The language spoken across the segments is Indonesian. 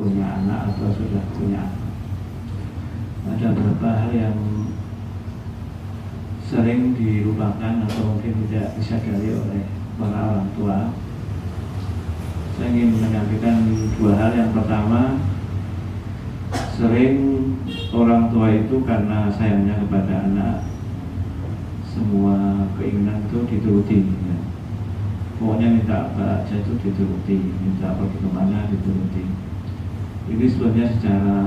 punya anak atau sudah punya anak. Ada beberapa hal yang sering dilupakan atau mungkin tidak disadari oleh para orang tua. Saya ingin menyampaikan dua hal. Yang pertama, sering orang tua itu karena sayangnya kepada anak, semua keinginan itu dituruti ya. Pokoknya minta apa aja itu dituruti, minta pergi kemana dituruti. Ini sebenarnya secara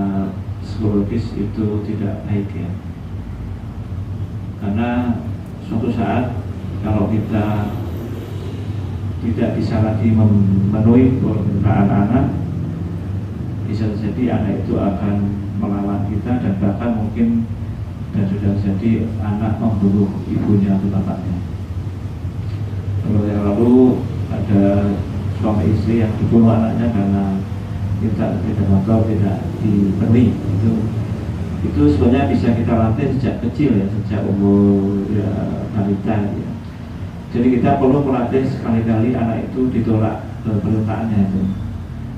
psikologis itu tidak baik ya. Karena suatu saat kalau kita tidak bisa lagi memenuhi permintaan anak, bisa jadi anak itu akan melawan kita dan bahkan mungkin dan sudah jadi anak membunuh ibunya atau bapaknya. Yang lalu ada suami istri yang dibunuh anaknya karena tidak motor tidak dipenuhi. Itu sebenarnya bisa kita latih sejak kecil ya, sejak umur ya, balita ya. Jadi kita perlu melatih sekali-kali anak itu ditolak permintaannya itu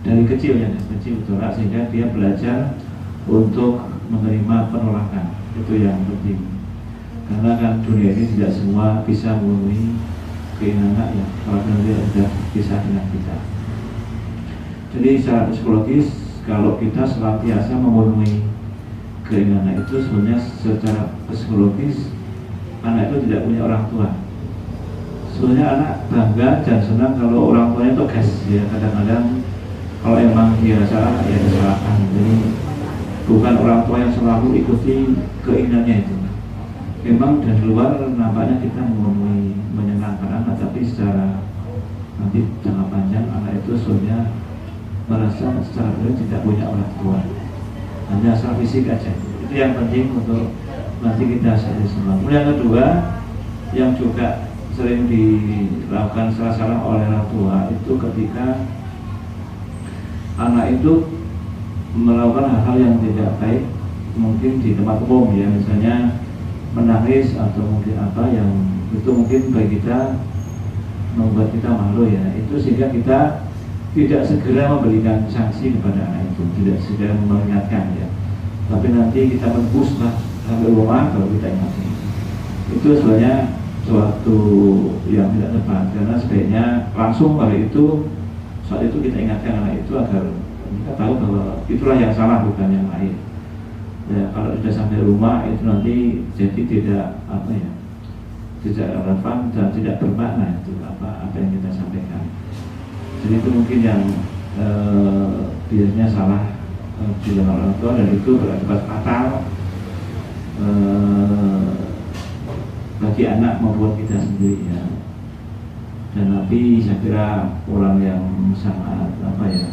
dari kecil ya, dari kecil ditolak sehingga dia belajar untuk menerima penolakan. Itu yang penting. Karena kan dunia ini tidak semua bisa memenuhi keinginan anak ya, kalau dia sudah bisa dengan kita. Jadi secara psikologis kalau kita senantiasa memenuhi keinginan itu sebenarnya secara psikologis anak itu tidak punya orang tua. Sebenarnya anak bangga dan senang kalau orang tuanya itu gas ya. Kadang-kadang kalau emang dia salah ya disalahkan. Jadi bukan orang tua yang selalu ikuti keinginannya itu. Memang dari luar nampaknya kita memenuhi menyenangkan anak, tapi secara nanti jangka panjang anak itu sebenarnya merasa secara real tidak punya orang tua, hanya asal fisik aja. Itu yang penting untuk nanti kita sadari semua. Kemudian yang kedua yang juga sering dilakukan salah-salah oleh orang tua itu ketika anak itu melakukan hal-hal yang tidak baik, mungkin di tempat umum ya, misalnya menangis atau mungkin apa yang itu mungkin bagi kita membuat kita malu ya. Itu sehingga kita tidak segera memberikan sanksi kepada anak itu, tidak segera mengingatkan ya. Tapi nanti kita menembus lah sampai rumah kalau kita ingatkan. Itu sebenarnya suatu yang tidak tepat, karena sebaiknya langsung kali itu saat itu kita ingatkan anak itu agar kita tahu bahwa itulah yang salah bukan yang lain. Ya, kalau sudah sampai rumah itu nanti jadi tidak apa ya, tidak relevan dan tidak bermakna itu apa yang kita sampaikan. Jadi itu mungkin yang biasanya salah di dalam orang tua, dan itu berakibat fatal bagi anak maupun kita sendiri ya. Dan Nabi saya kira orang yang sangat apa ya,